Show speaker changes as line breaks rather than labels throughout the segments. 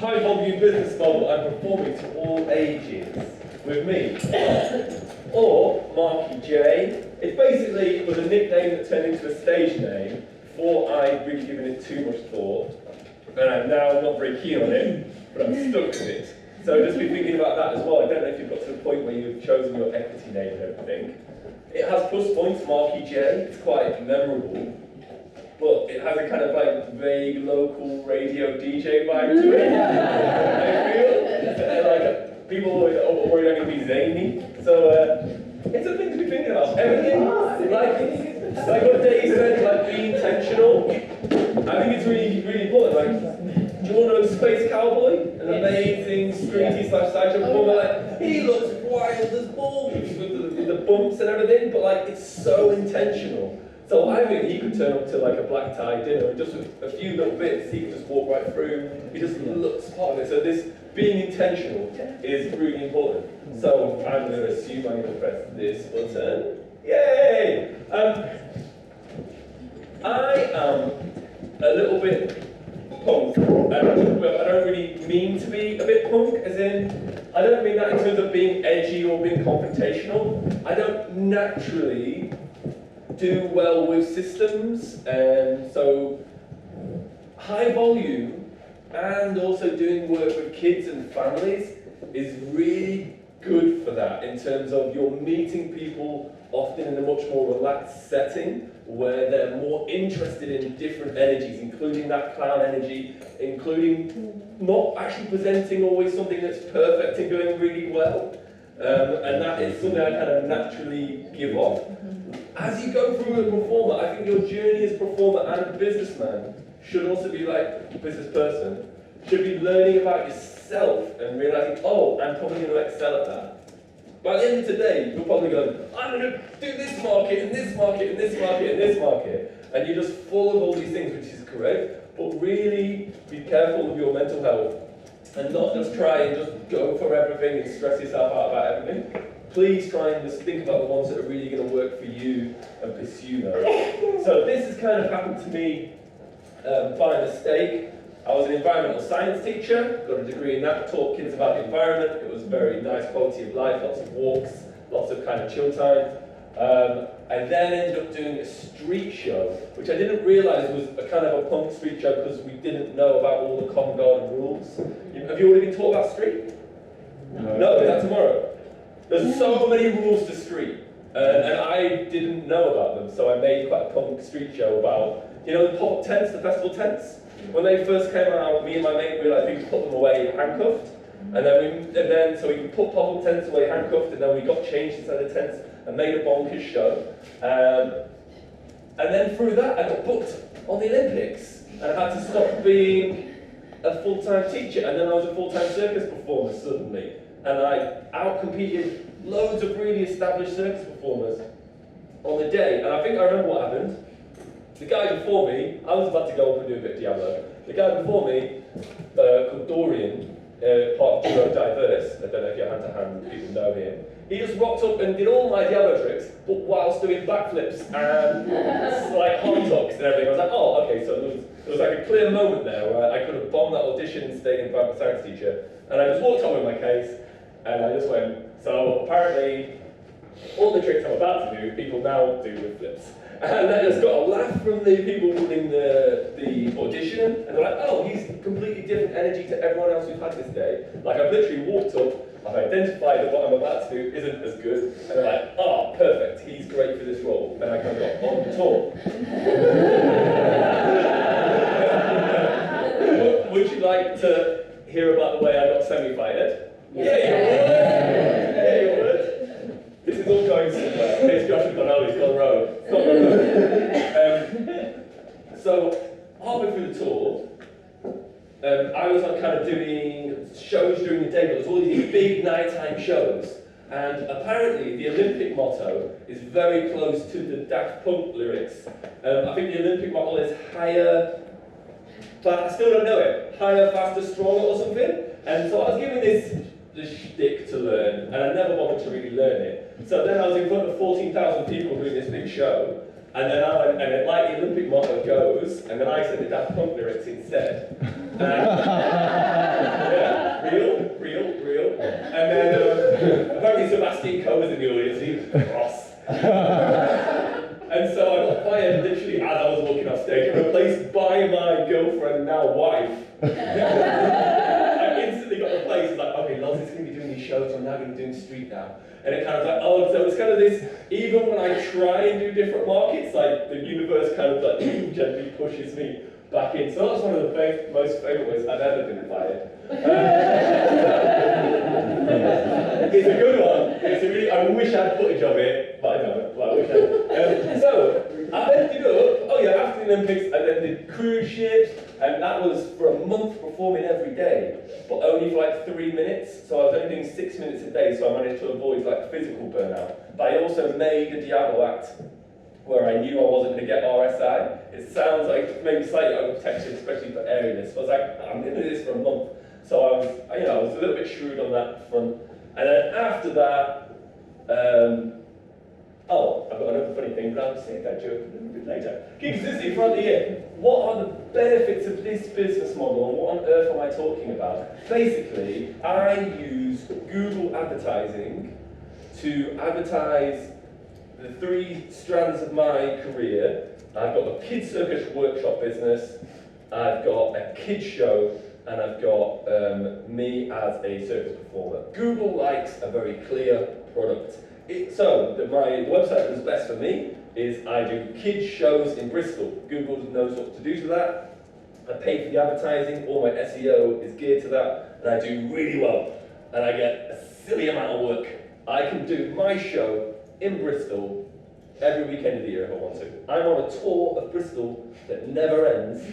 high volume business model and performing to all ages with me. Or Marky Jay. It basically was a nickname that turned into a stage name before I'd really given it too much thought. And I'm now not very keen on it, but I'm stuck with it. So just be thinking about that as well. I don't know if you've got to the point where you've chosen your equity name and everything. It has plus points, Marky Jay. It's quite memorable. But it has a kind of like vague local radio DJ vibe to it. I feel. Like people always are worried I'm going to be zany. So it's a thing to be thinking about. Everything, like what Dave said, like being intentional. I think it's really, really important. Like, do you want to know Space Cowboy? An amazing streety / sideshow performer. Like, he looks wild as balls with the bumps and everything, but like it's so intentional. So I think he could turn up to like a black tie dinner and just with a few little bits, he could just walk right through. He just looks part of it. So this being intentional is really important. So I'm going to assume I'm going to press this button. Yay! I am a little bit punk. I don't really mean to be a bit punk, as in, I don't mean that in terms of being edgy or being confrontational. I don't naturally do well with systems, and so high volume and also doing work with kids and families is really good for that in terms of you're meeting people often in a much more relaxed setting where they're more interested in different energies, including that clown energy, including not actually presenting always something that's perfect and going really well. And that is something I kind of naturally give off. As you go through a performer, I think your journey as a performer and a businessman should also be like a business person, should be learning about yourself and realizing, oh, I'm probably going to excel at that. By the end of today, you're probably going, I'm going to do this market, and this market, and this market, and this market. And you're just full of all these things, which is correct, but really be careful of your mental health and not just try and just go for everything and stress yourself out about everything. Please try and just think about the ones that are really going to work for you and pursue those. So this has kind of happened to me by mistake. I was an environmental science teacher, got a degree in that, taught kids about the environment. It was very nice quality of life, lots of walks, lots of kind of chill time. I then ended up doing a street show, which I didn't realise was a kind of a punk street show because we didn't know about all the Covent Garden rules. Have you already been taught about street? No, is that tomorrow? There's so many rules to street, and I didn't know about them, so I made quite a punk street show about, you know, the pop tents, the festival tents? When they first came out, me and my mate realised we could put them away handcuffed, so we could put pop-up tents away handcuffed, and then we got changed inside the tents and made a bonkers show. And then through that, I got booked on the Olympics, and I had to stop being a full-time teacher, and then I was a full-time circus performer suddenly. And I out-competed loads of really established circus performers on the day. And I think I remember what happened. The guy before me, I was about to go up and do a bit of Diablo. The guy before me, called Dorian, part of Duo Diverse, I don't know if you're hand-to-hand, people know him. He just rocked up and did all my Diablo tricks, but whilst doing backflips and like hot dogs and everything. I was like, oh, okay, so there was like a clear moment there where I could have bombed that audition and stayed in front of a science teacher. And I just walked on with my case, and I just went, so apparently all the tricks I'm about to do, people now do with flips. And I just got a laugh from the people running the audition, and they're like, oh, he's completely different energy to everyone else we've had this day. Like, I've literally walked up, I've identified that what I'm about to do isn't as good, and they're like, oh, perfect, he's great for this role. And I kind of got on tour. Would you like to hear about the way I got semi-fired? Yeah, you would. Yeah, you would. This is all going somewhere. Here's Josh and Donnell, he's gone rogue. It's not gone rogue. So, halfway through the tour, I was kind of doing shows during the day, but there's all these big nighttime shows. And apparently, the Olympic motto is very close to the Daft Punk lyrics. I think the Olympic motto is higher, but I still don't know it. Higher, faster, stronger, or something. And so I was given this shtick to learn, and I never wanted to really learn it. So then I was in front of 14,000 people doing this big show, and then I went, and it, like the Olympic motto goes, and then I said the Daft Punk lyrics instead. real. And then apparently Sebastian Coe was in the audience, he was cross. And so I got fired literally as I was walking off stage and replaced by my girlfriend, now wife. I instantly got replaced, like, okay, Loz is going to be doing these shows, I'm now going to be doing street now. And it kind of like, oh, so it's kind of this, even when I try and do different markets, like the universe kind of like gently pushes me back in. So that's one of the most favourite ways I've ever been fired. It's a good one. It's a really, I wish I had footage of it, but I don't. But I wish I had. So I ended up, after the Olympics, I then did cruise ships, and that was for a month performing every day, but only for like 3 minutes. So I was only doing 6 minutes a day, so I managed to avoid like physical burnout. But I also made a Diablo act where I knew I wasn't going to get RSI. It sounds like maybe slightly overprotection, especially for airliness. But I was like, I'm going to do this for a month. So I was a little bit shrewd on that front. And then after that, I've got another funny thing, but I'll save that joke a little bit later. Consistency throughout the year. What are the benefits of this business model, and what on earth am I talking about? Basically, I use Google advertising to advertise the 3 strands of my career. I've got a kids circus workshop business, I've got a kids show, and I've got me as a circus performer. Google likes a very clear product. My website that's best for me is I do kids shows in Bristol. Google knows what to do to that. I pay for the advertising, all my SEO is geared to that, and I do really well. And I get a silly amount of work. I can do my show in Bristol every weekend of the year if I want to. I'm on a tour of Bristol that never ends.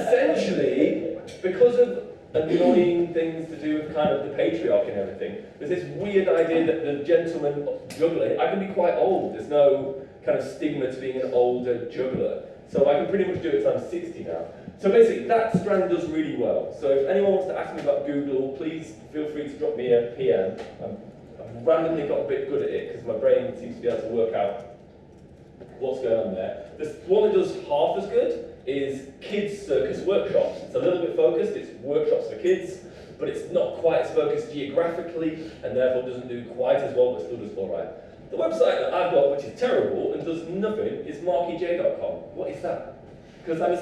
Essentially, because of annoying things to do with kind of the patriarchy and everything, there's this weird idea that the gentleman juggler, I can be quite old, there's no kind of stigma to being an older juggler. So I can pretty much do it till I'm 60 now. So basically, that strand does really well. So if anyone wants to ask me about Google, please feel free to drop me a PM. I've randomly got a bit good at it because my brain seems to be able to work out what's going on there. The one that does half as good is kids circus workshops. It's a little bit focused, it's workshops for kids, but it's not quite as focused geographically and therefore doesn't do quite as well, but still does all right. The website that I've got, which is terrible and does nothing, is markyjay.com. What is that? Because I'm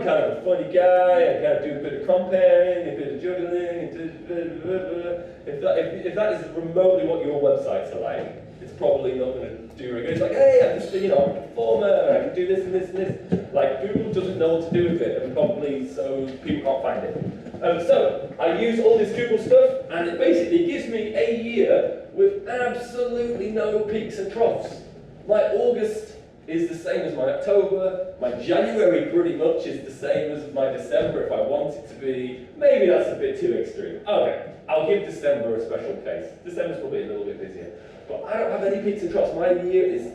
kind of a funny guy, I kind of do a bit of comparing, a bit of juggling, if that is remotely what your websites are like, it's probably not going to do very good. It's like, hey, I'm just, I'm a performer, I can do this and this and this. Like, Google doesn't know what to do with it, and probably so people can't find it. So, I use all this Google stuff, and it basically gives me a year with absolutely no peaks and troughs. My August is the same as my October, my January pretty much is the same as my December if I want it to be. Maybe that's a bit too extreme. Okay, I'll give December a special case. December's probably a little bit busier. But I don't have any peaks and troughs. My year is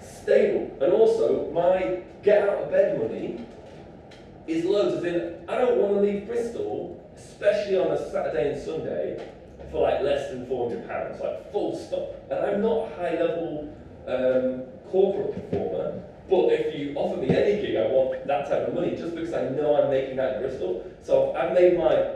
stable. And also, my get out of bed money is loads. As in, I don't want to leave Bristol, especially on a Saturday and Sunday, for like less than £400, like full stop. And I'm not a high level corporate performer, but if you offer me any gig, I want that type of money, just because I know I'm making that in Bristol. So I've made my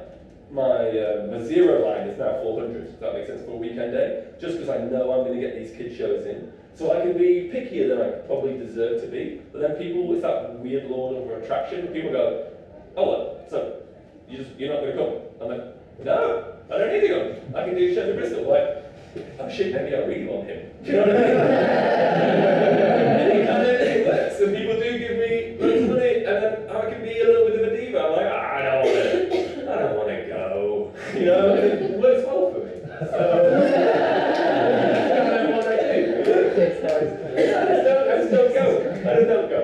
zero line is now 400, if that makes sense, for a weekend day, just because I know I'm going to get these kid shows in. So I can be pickier than I probably deserve to be, but then people, it's that weird law of attraction. People go, oh, what? So you're not going to come? I'm like, no, I don't need to come. I can do shows in Bristol. Like, oh shit, maybe I really want him. Do you know what I mean? And it works, and people do give me loads of money, and then I can be a little bit of a diva. I'm like, I don't want to go. You know, and it works well for me. So, that's kind of what I do. I just don't go.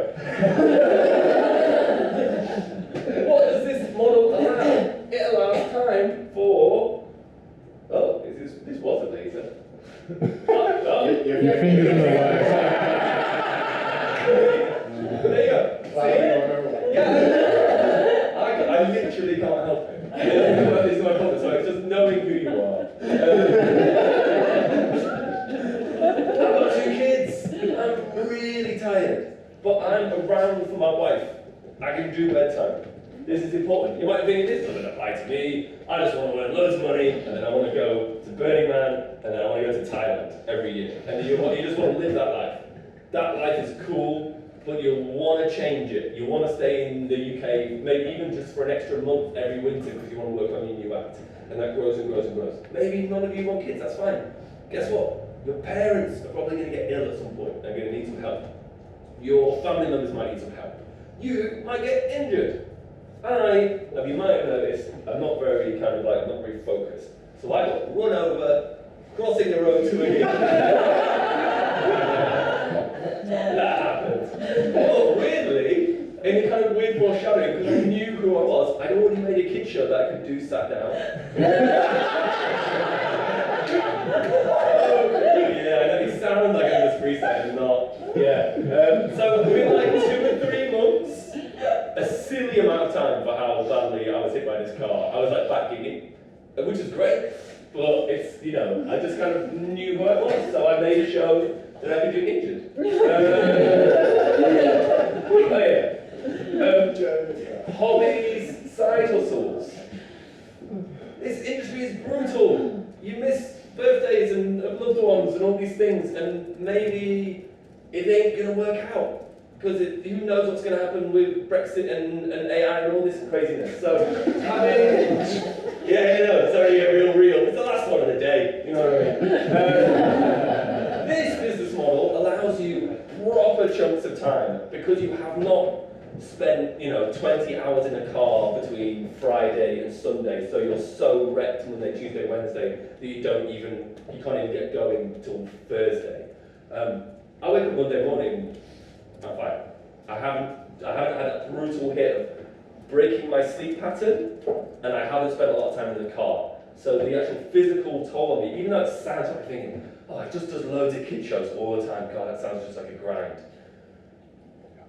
What does this model allow? It allows time for, this was a laser.
Your fingers in the wire.
There you go. See? Yeah. I literally can't help it. It's my problem, so it's just knowing who you are. I've got 2 kids. I'm really tired, but I'm around for my wife. I can do bedtime. This is important. You might think this doesn't apply to me. I just want to earn loads of money, and then I want to go to Burning Man, and then I want to go to Thailand every year. And you just want to live that life. That life is cool, but you want to change it. You want to stay in the UK, maybe even just for an extra month every winter because you want to work on your new act. And that grows and grows and grows. Maybe none of you want kids, that's fine. Guess what? Your parents are probably going to get ill at some point. They're going to need some help. Your family members might need some help. You might get injured. You might have noticed, I'm not very not very focused. So I got run over, crossing the road to a gig. That happened. But weirdly, in a kind of weird foreshadowing, because I knew who I was, I'd already made a kid show that I could do sat down. Yeah, I know it sounds like I'm just freestyling, not. Yeah. So within like 2 or 3 months, a silly amount of time for how badly I was hit by this car, I was like back gigging, which is great, but it's, I just kind of knew who I was, so I made a show that I could do injured. Hobbies, side hustles. This industry is brutal. You miss birthdays and of loved ones and all these things, and maybe it ain't gonna work out. Because who knows what's going to happen with Brexit and AI and all this craziness. So, sorry, get real. It's the last one of the day, you know what I mean? This business model allows you proper chunks of time because you have not spent, 20 hours in a car between Friday and Sunday, so you're so wrecked Monday, Tuesday, Wednesday that you can't even get going till Thursday. I wake up Monday morning. I'm fine. I haven't had a brutal hit of breaking my sleep pattern, and I haven't spent a lot of time in the car. So the actual physical toll on me, even though it sounds like thinking, it just does loads of kid shows all the time. God, that sounds just like a grind.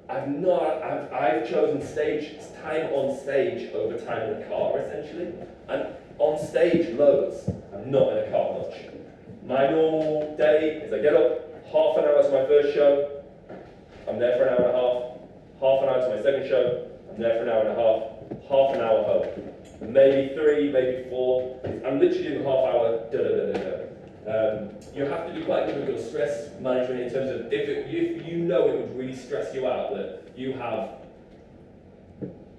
I've chosen time on stage over time in the car, essentially. And on stage, loads. I'm not in a car much. My normal day is I get up, half an hour to my first show, I'm there for an hour and a half an hour to my second show, I'm there for an hour and a half an hour home. Maybe 3, maybe 4. I'm literally doing half hour, you have to be quite good with your stress management in terms of if you know it would really stress you out that you have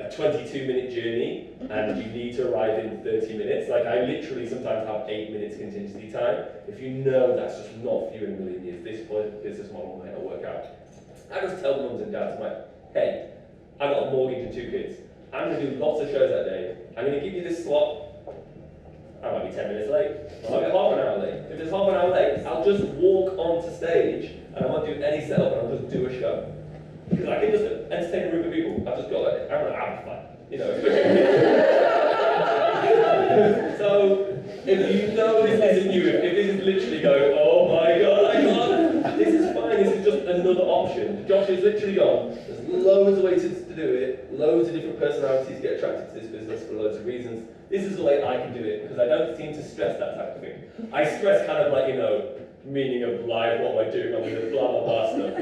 a 22-minute journey and you need to arrive in 30 minutes. Like I literally sometimes have 8 minutes contingency time. If you know that's just not for you in a million years, this business model might not work out. I just tell mums and dads, hey, I've got a mortgage and 2 kids. I'm going to do lots of shows that day. I'm going to give you this slot. I might be 10 minutes late. I might be half an hour late. If it's half an hour late, I'll just walk onto stage and I won't do any setup and I'll just do a show. Because I can just entertain a group of people. I've just got I'm going to have fun. So, if you know this isn't you, if this is literally going, oh my God, I can't, this is fine, this is just another option. Josh is literally gone. There's loads of ways to do it, loads of different personalities get attracted to this business for loads of reasons. This is the way I can do it, because I don't seem to stress that type of thing. I stress kind of like, meaning of life, what am I doing, all this blah blah blah stuff,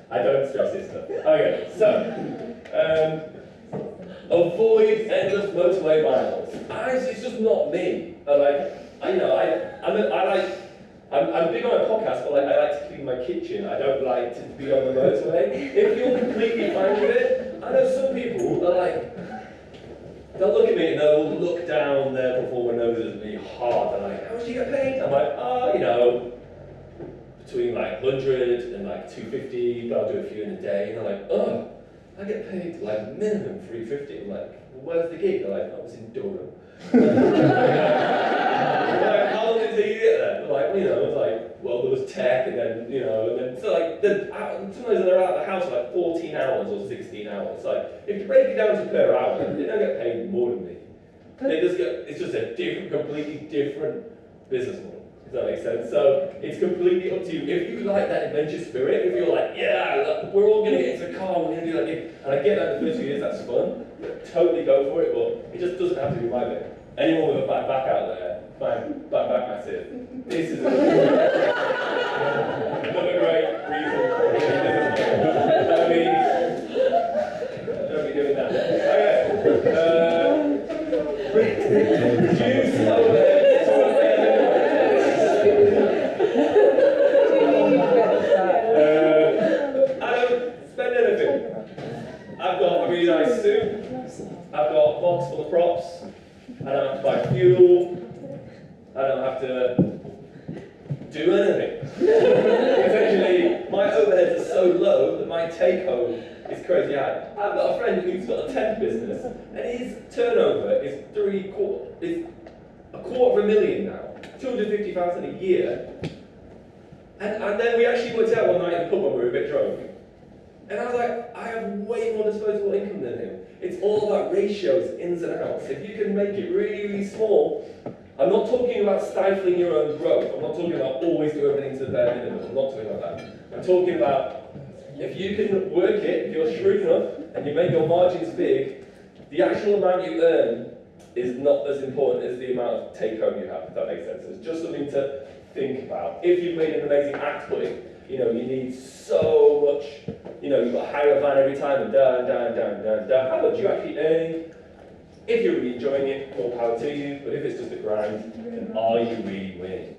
I don't stress this stuff. Okay, so, avoid endless motorway miles. It's just not me. I'm big on a podcast, but I like to clean my kitchen. I don't like to be on the motorway. If you're completely fine with it, I know some people are they'll look at me and they'll look down their performer noses at me hard. They're like, how much do you get paid? I'm like, between 100 and 250, but I'll do a few in a day. And they're like, I get paid minimum 350. I'm like, well, where's the gig? They're like, I was in Durham. How long did you get there? They're like, well, there was tech, and then, sometimes they're out of the house for 14 hours or 16 hours. If you break it down to per hour, they don't get paid more than me. It's just a completely different business model. Does that make sense? So it's completely up to you. If you like that adventure spirit, if you're we're all going to get into the car, we're going to do and I get that the first few years, that's fun, totally go for it, but it just doesn't have to be my bit. Anyone with a bad back out there, fine, back massive. This is another great reason for it. Don't be doing that. Okay. earn anything. Essentially, my overheads are so low that my take home is crazy high. I've got a friend who's got a tent business, and his turnover is $250,000 now, 250,000 a year. And then we actually worked out one night in the pub when we were a bit drunk. And I was like, I have way more disposable income than him. It's all about ratios, ins and outs. If you can make it really, really small, I'm not talking about stifling your own growth. I'm not talking about always do everything to the bare minimum. I'm not talking about that. I'm talking about if you can work it, if you're shrewd enough, and you make your margins big, the actual amount you earn is not as important as the amount of take home you have, if that makes sense. It's just something to think about. If you've made an amazing act pudding, you need so much, you've got to hire a van every time and down. How much are you actually earning? If you're really enjoying it, more power to you, but if it's just a grind, then are you really winning?